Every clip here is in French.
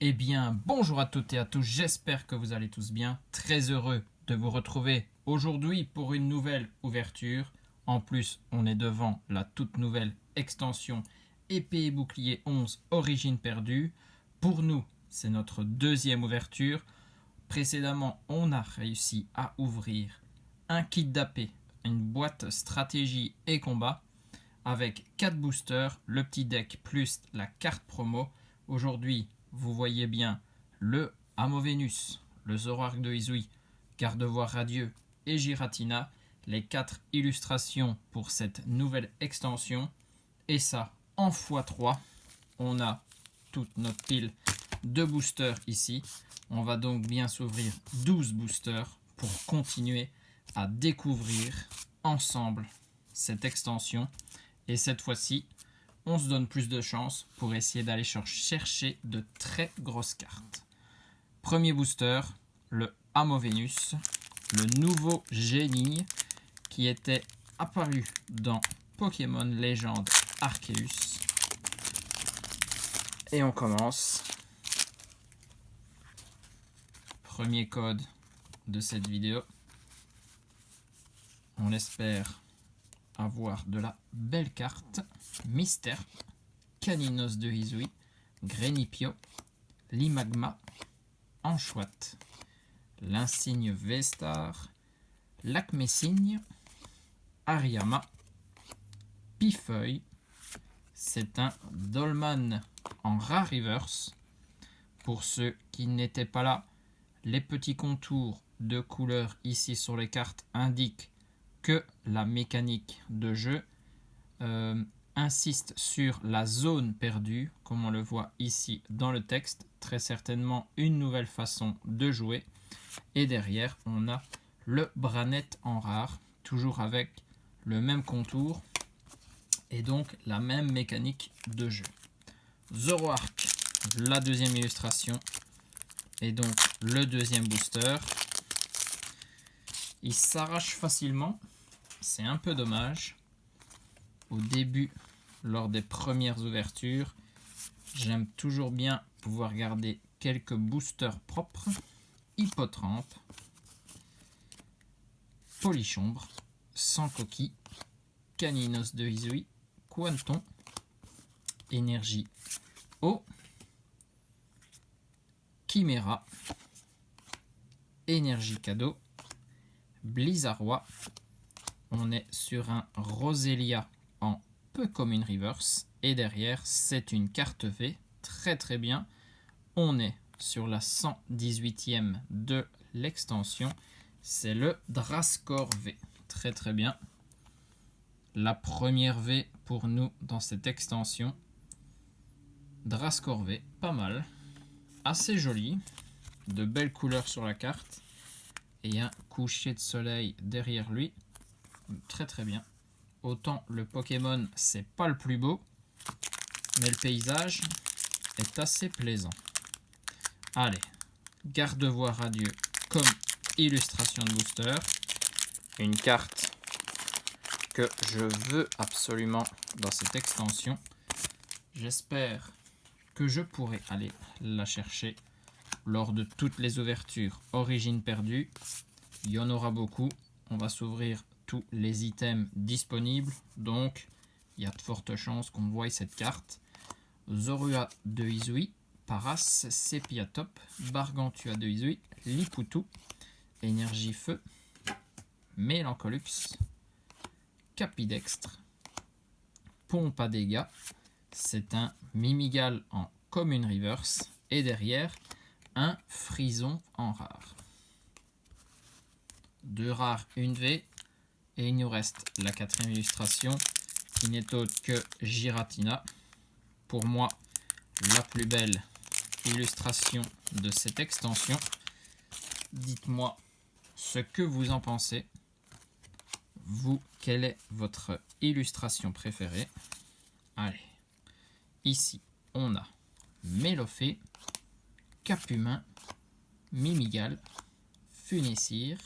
Eh bien, bonjour à toutes et à tous, j'espère que vous allez tous bien. Très heureux de vous retrouver aujourd'hui pour une nouvelle ouverture. En plus, on est devant la toute nouvelle extension Épée et Bouclier 11 Origine perdue. Pour nous, c'est notre deuxième ouverture. Précédemment, on a réussi à ouvrir un kit d'AP, une boîte stratégie et combat, avec 4 boosters, le petit deck plus la carte promo. Aujourd'hui, vous voyez bien le Amovenus, le Zoroark de Izui, Gardevoir Radieux et Giratina, les 4 illustrations pour cette nouvelle extension. Et ça, en x3, on a toute notre pile de boosters ici. On va donc bien s'ouvrir 12 boosters pour continuer à découvrir ensemble cette extension. Et cette fois-ci, on se donne plus de chance pour essayer d'aller chercher de très grosses cartes. Premier booster, le Amovenus, le nouveau génie qui était apparu dans Pokémon Légende Arceus. Et on commence. Premier code de cette vidéo. On espère avoir de la belle carte. Mystère, Caninos de Izui, Grenipio, Limagma, Anchouat, l'insigne Vestar, Lacmessigne, Ariama, Pifeuille. C'est un Dolman en rare reverse. Pour ceux qui n'étaient pas là, les petits contours de couleurs ici sur les cartes indiquent que la mécanique de jeu insiste sur la zone perdue, comme on le voit ici dans le texte. Très certainement une nouvelle façon de jouer. Et derrière, on a le Branette en rare, toujours avec le même contour et donc la même mécanique de jeu. Zoroark, la deuxième illustration, et donc le deuxième booster. Il s'arrache facilement, c'est un peu dommage. Au début, lors des premières ouvertures, j'aime toujours bien pouvoir garder quelques boosters propres. Hippotrampe, Polichombre, Sans Coquille, Caninos de Izui, Quanton, Énergie Eau, Chimera, Énergie Cadeau, Blizzardroid. On est sur un Roselia en peu commune reverse. Et derrière, c'est une carte V. Très très bien. On est sur la 118e de l'extension. C'est le Drascore V. Très très bien. La première V pour nous dans cette extension. Drascore V, pas mal. Assez joli. De belles couleurs sur la carte. Et un coucher de soleil derrière lui. Très très bien. Autant le Pokémon, c'est pas le plus beau, mais le paysage est assez plaisant. Allez, Gardevoir Radieux comme illustration de booster. Une carte que je veux absolument dans cette extension. J'espère que je pourrai aller la chercher lors de toutes les ouvertures Origine perdue. Il y en aura beaucoup. On va s'ouvrir tous les items disponibles. Donc, il y a de fortes chances qu'on voie cette carte. Zorua de Izui, Paras, Sepiatop, Bargantua de Izui, Liputu, Énergie Feu, Mélancolux, Capidextre, Pompe à dégâts. C'est un Mimigal en commune reverse. Et derrière, un Frison en rare. Deux rares, une V. Et il nous reste la quatrième illustration, qui n'est autre que Giratina. Pour moi, la plus belle illustration de cette extension. Dites-moi ce que vous en pensez. Vous, quelle est votre illustration préférée? Allez, ici, on a Mélofée, Capumin, Mimigal, Funessir,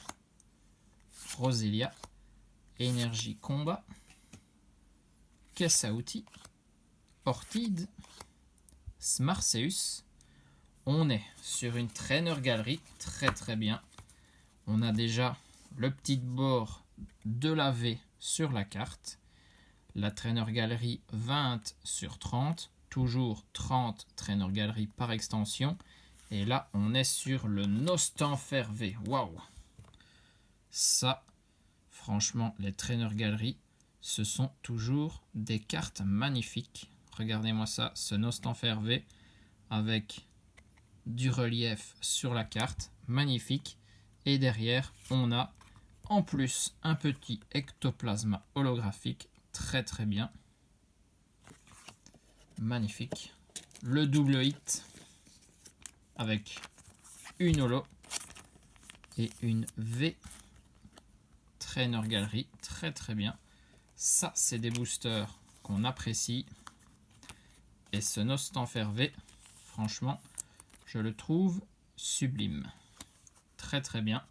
Roselia, Énergie Combat, Caisse à outils, Ortide, Smarseus. on est sur une Trainer Gallery, très très bien. On a déjà le petit bord de la V sur la carte. La Trainer Gallery 20/30, toujours 30 Trainer Gallery par extension. Et là, on est sur le Nostanfer V. Waouh! Ça, franchement, les Trainer Gallery, ce sont toujours des cartes magnifiques. Regardez-moi ça, ce Nostanfer V avec du relief sur la carte, magnifique. Et derrière, on a en plus un petit ectoplasma holographique, très très bien. Magnifique. Le double hit avec une holo et une V Trainer Gallery, très très bien. Ça, c'est des boosters qu'on apprécie. Et ce Nostanfer V, franchement, je le trouve sublime. Très très bien.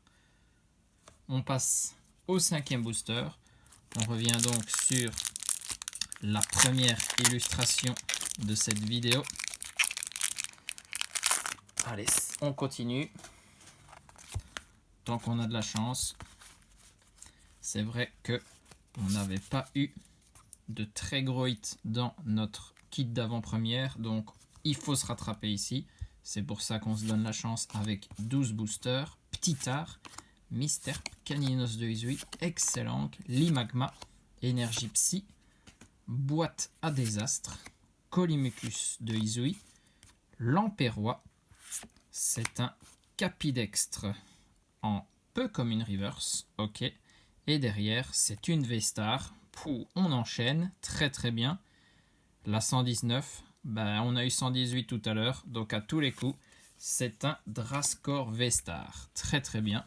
On passe au 5e booster. On revient donc sur la première illustration de cette vidéo. Allez, on continue. Tant qu'on a de la chance. C'est vrai que on n'avait pas eu de très gros hits dans notre kit d'avant-première. Donc, il faut se rattraper ici. C'est pour ça qu'on se donne la chance avec 12 boosters. Petit art, Mister Caninos de Izui, Excellent, Limagma, Énergie Psy, Boîte à désastre, Colimucus de Izui, Lampérois. C'est un Capidextre en peu comme une reverse. Ok. Et derrière, c'est une V-Star. On enchaîne. Très très bien. La 119. On a eu 118 tout à l'heure. Donc à tous les coups, c'est un Drascore V-Star. Très très bien.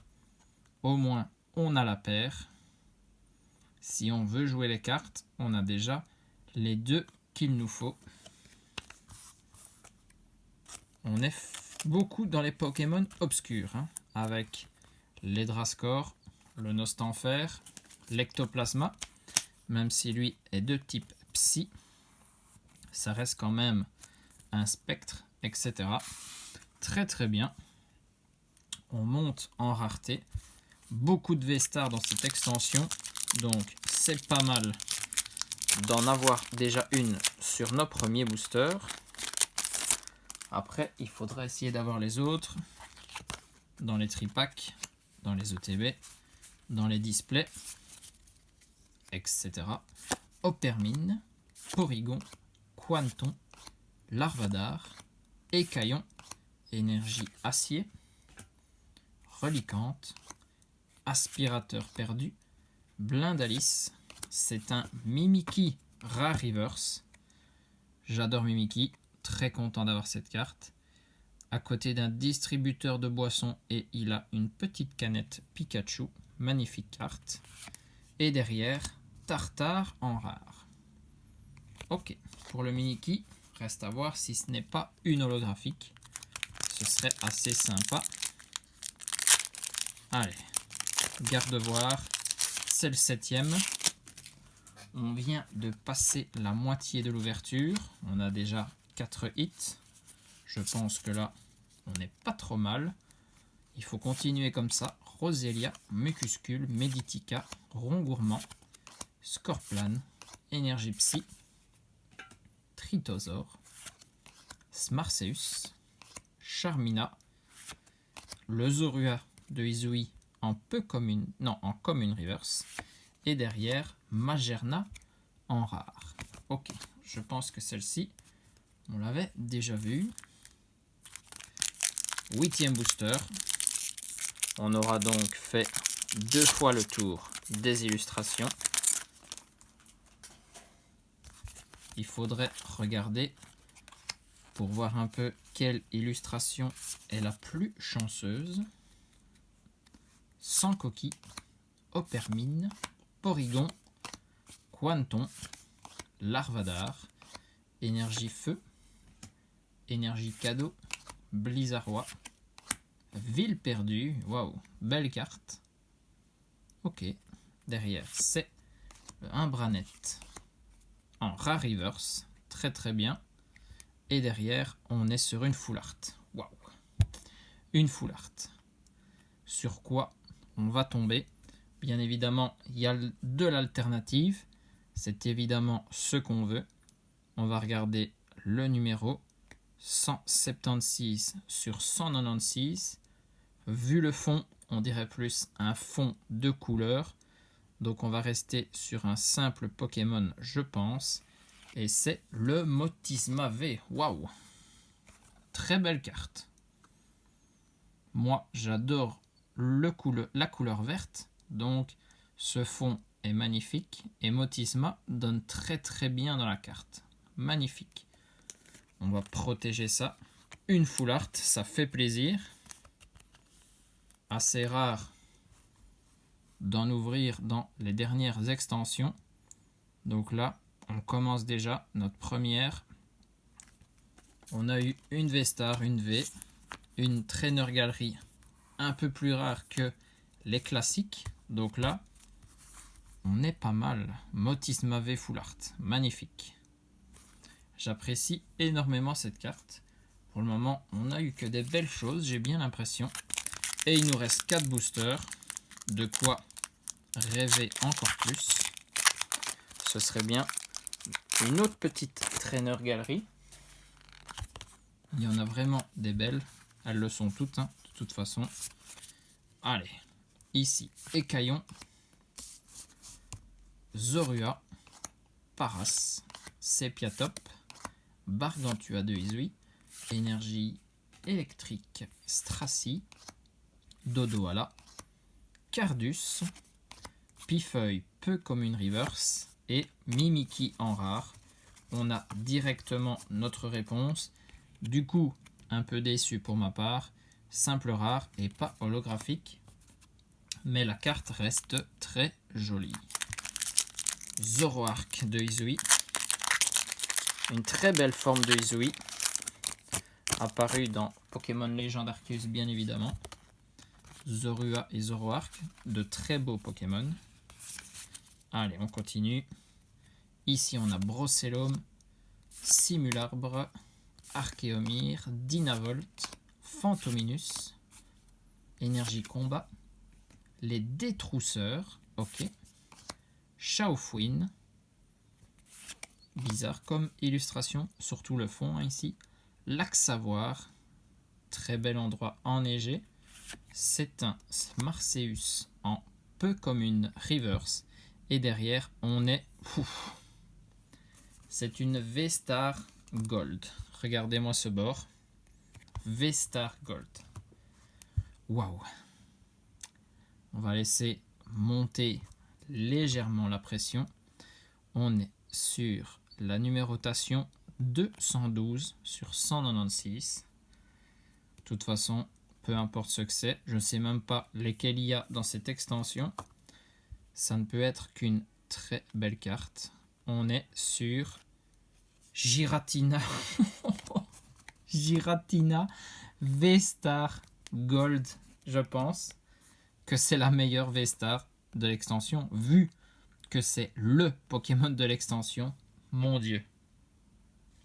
Au moins, on a la paire. Si on veut jouer les cartes, on a déjà les deux qu'il nous faut. On est beaucoup dans les Pokémon obscurs. Avec les Drascore, le Nostanfer, l'Ectoplasma. Même si lui est de type Psy, ça reste quand même un spectre, etc. Très très bien. On monte en rareté. Beaucoup de V-Star dans cette extension. Donc c'est pas mal d'en avoir déjà une sur nos premiers boosters. Après, il faudra essayer d'avoir les autres dans les tripacks, dans les ETB, dans les displays, etc. Opermine, Porygon, Quanton, Larvadar, Écaillon, Énergie Acier, Reliquante, Aspirateur perdu, Blindalis. C'est un Mimikyu Rare Reverse. J'adore Mimikyu, très content d'avoir cette carte. À côté d'un distributeur de boissons et il a une petite canette Pikachu. Magnifique carte. Et derrière, Tartare en rare. Ok, pour le Mimikyu, reste à voir si ce n'est pas une holographique. Ce serait assez sympa. Allez, garde voir, c'est le 7e. On vient de passer la moitié de l'ouverture. On a déjà 4 hits. Je pense que là, on n'est pas trop mal. Il faut continuer comme ça. Roselia, Mucuscule, Meditica, Rongourmand, Scorplan, Énergie Psy, Tritosaur, Smarseus, Charmina, le Zorua de Izui en commune reverse. Et derrière, Magerna en rare. Ok, je pense que celle-ci, on l'avait déjà vue. 8e booster. On aura donc fait 2 fois le tour des illustrations. Il faudrait regarder pour voir un peu quelle illustration est la plus chanceuse. Sans coquille, Opermine, Porygon, Quanton, Larvadar, Énergie Feu, Énergie Cadeau, Blizzardois, Ville Perdue, waouh, belle carte. Ok, derrière c'est un Branette en rare reverse, très très bien. Et derrière on est sur une full art, waouh. une full art. Sur quoi on va tomber? Bien évidemment, il y a de l'alternative. C'est évidemment ce qu'on veut. On va regarder le numéro 176 sur 196. Vu le fond, on dirait plus un fond de couleur. Donc on va rester sur un simple Pokémon, je pense. Et c'est le Motisma V. Waouh! Très belle carte. Moi, j'adore la couleur verte. Donc ce fond est magnifique. Et Motisma donne très très bien dans la carte. Magnifique. On va protéger ça. Une full art, ça fait plaisir. Assez rare d'en ouvrir dans les dernières extensions. Donc là, on commence déjà notre première. On a eu une V-Star, une V, une Trainer Gallery un peu plus rare que les classiques. Donc là, on est pas mal. Motisma V Full Art, magnifique. J'apprécie énormément cette carte. Pour le moment, on n'a eu que des belles choses, j'ai bien l'impression. Et il nous reste 4 boosters. De quoi rêver encore plus. Ce serait bien une autre petite Trainer Gallery. Il y en a vraiment des belles. Elles le sont toutes, hein, de toute façon. Allez, ici, Écaillon, Zorua, Paras, Sepiatop, Bargantua de Izui, Énergie électrique, Stracy, Dodoala, Cardus, Pifeuille peu commune reverse et Mimikyu en rare. On a directement notre réponse. Du coup, un peu déçu pour ma part. Simple rare et pas holographique. Mais la carte reste très jolie. Zoroark de Izui. Une très belle forme de Izui. Apparue dans Pokémon Legend Arceus bien évidemment. Zorua et Zoroark. De très beaux Pokémon. Allez, on continue. Ici, on a Brocellum, Simularbre, Archéomir, Dynavolt, Phantominus, Énergie Combat, les Détrousseurs, ok, Chaofuin, bizarre comme illustration, surtout le fond hein, ici, Lac Savoir, très bel endroit enneigé, c'est un Marseus en peu commune reverse, et derrière on est, c'est une V-Star Gold. Regardez-moi ce bord. V-Star Gold. Waouh. On va laisser monter légèrement la pression. On est sur la numérotation 212 sur 196. De toute façon, peu importe ce que c'est. Je ne sais même pas lesquels il y a dans cette extension. Ça ne peut être qu'une très belle carte. On est sur Giratina. Giratina V-Star Gold. Je pense que c'est la meilleure V-Star de l'extension, vu que c'est le Pokémon de l'extension. Mon Dieu.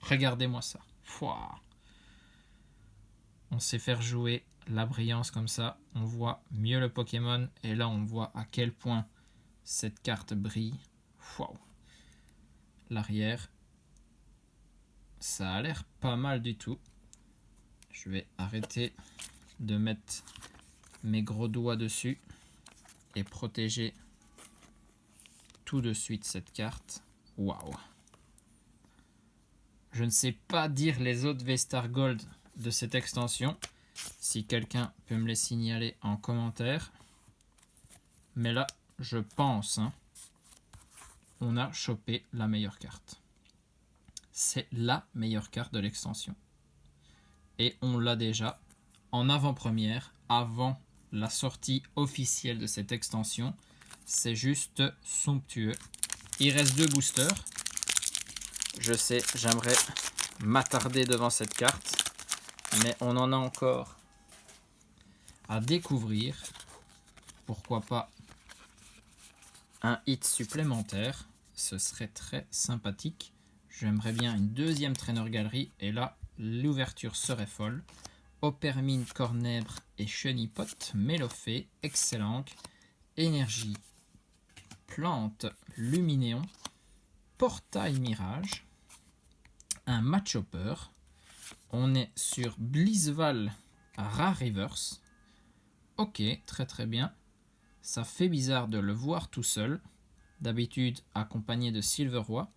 Regardez-moi ça. Fouah. On sait faire jouer la brillance comme ça. On voit mieux le Pokémon. Et là, on voit à quel point cette carte brille. Waouh. L'arrière, ça a l'air pas mal du tout. Je vais arrêter de mettre mes gros doigts dessus et protéger tout de suite cette carte. Waouh. Je ne sais pas dire les autres V-Star Gold de cette extension. Si quelqu'un peut me les signaler en commentaire. Mais là, je pense, hein, on a chopé la meilleure carte. C'est la meilleure carte de l'extension. Et on l'a déjà en avant-première, avant la sortie officielle de cette extension. C'est juste somptueux. Il reste 2 boosters. Je sais, j'aimerais m'attarder devant cette carte. Mais on en a encore à découvrir. Pourquoi pas un hit supplémentaire, ce serait très sympathique. J'aimerais bien une deuxième Trainer Gallery et là l'ouverture serait folle. Opermine, Cornèbre et Chenipote, Mélofée, Excellenc, Énergie, Plante, Luminéon, Portail Mirage, un Matchhopper. On est sur Blissval Rare Reverse. Ok, très bien. Ça fait bizarre de le voir tout seul. D'habitude accompagné de Silveroi.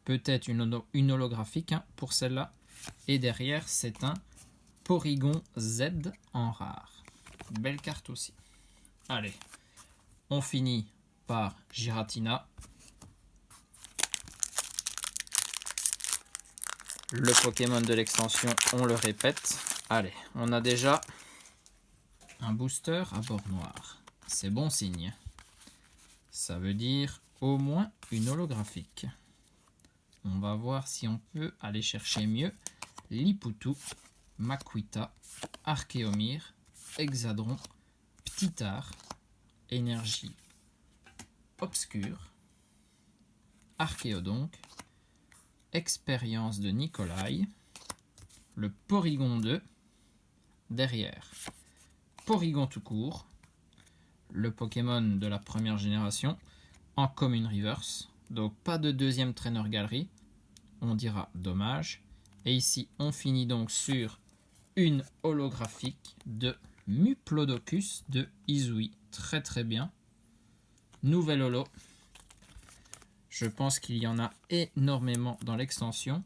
Peut-être une holographique pour celle-là. Et derrière, c'est un Porygon Z en rare. Belle carte aussi. Allez, on finit par Giratina. Le Pokémon de l'extension, on le répète. Allez, on a déjà un booster à bord noir. C'est bon signe. Ça veut dire au moins une holographique. On va voir si on peut aller chercher mieux. Lipoutou, Makuita, Archéomir, Hexadron, Ptitard, Énergie Obscure, Archéodonc, Expérience de Nikolai, le Porygon 2, derrière Porygon tout court, le Pokémon de la première génération, en commune reverse, donc pas de deuxième trainer galerie, on dira dommage. Et ici, on finit donc sur une holographique de Muplodocus de Izui. Très bien. Nouvelle holo. Je pense qu'il y en a énormément dans l'extension.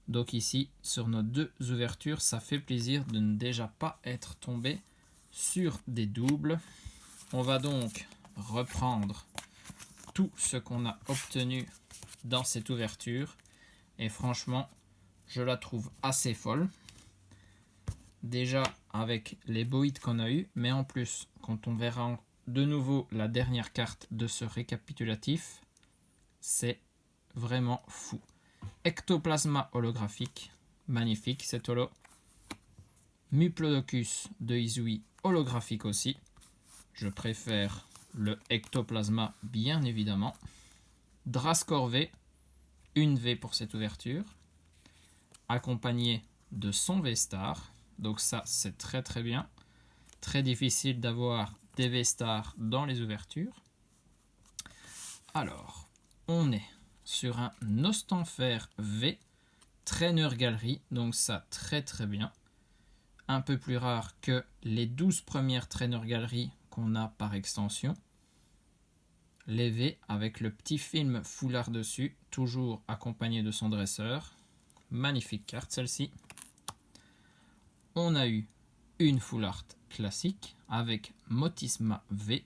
Donc ici, sur nos deux ouvertures, ça fait plaisir de ne déjà pas être tombé sur des doubles. On va donc reprendre tout ce qu'on a obtenu dans cette ouverture. Et franchement, je la trouve assez folle. Déjà avec les boïdes qu'on a eu, mais en plus, quand on verra de nouveau la dernière carte de ce récapitulatif, c'est vraiment fou. Ectoplasma holographique, magnifique cette holo. Muplodocus de Izui, holographique aussi. Je préfère le Ectoplasma bien évidemment. Drascore V, une V pour cette ouverture, accompagné de son V-Star. Donc ça, c'est très bien. Très difficile d'avoir des V-Stars dans les ouvertures. Alors, on est sur un Nostanfer V, Trainer Galerie. Donc ça, très bien. Un peu plus rare que les 12 premières Trainer Galeries qu'on a par extension. Les V avec le petit film foulard dessus, toujours accompagné de son dresseur. Magnifique carte celle-ci. On a eu une full art classique avec Motisma V.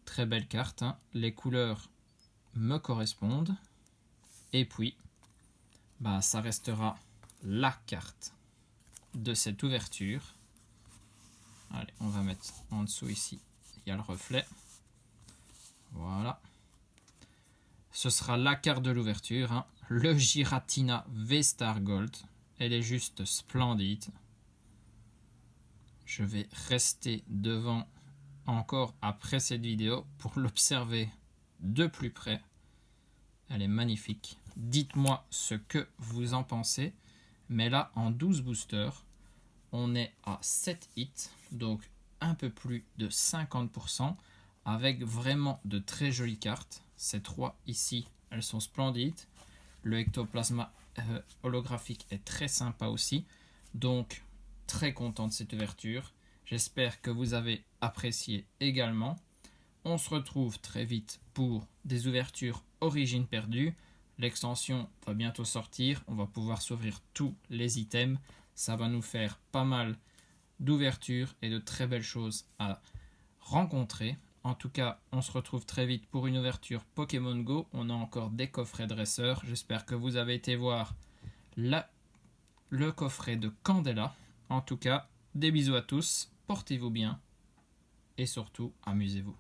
Très belle carte, hein. Les couleurs me correspondent. Et puis, ça restera la carte de cette ouverture. Allez, on va mettre en dessous ici, il y a le reflet. Voilà. Ce sera la carte de l'ouverture, hein. Le Giratina V-Star Gold. Elle est juste splendide. Je vais rester devant encore après cette vidéo pour l'observer de plus près. Elle est magnifique. Dites-moi ce que vous en pensez. Mais là, en 12 boosters, on est à 7 hits, donc un peu plus de 50%, avec vraiment de très jolies cartes. Ces trois ici, elles sont splendides. Le Ectoplasma holographique est très sympa aussi. Donc, très content de cette ouverture. J'espère que vous avez apprécié également. On se retrouve très vite pour des ouvertures Origine perdue. L'extension va bientôt sortir. On va pouvoir s'ouvrir tous les items. Ça va nous faire pas mal d'ouvertures et de très belles choses à rencontrer. En tout cas, on se retrouve très vite pour une ouverture Pokémon Go. On a encore des coffrets dresseurs. J'espère que vous avez été voir le coffret de Candela. En tout cas, des bisous à tous, portez-vous bien et surtout, amusez-vous.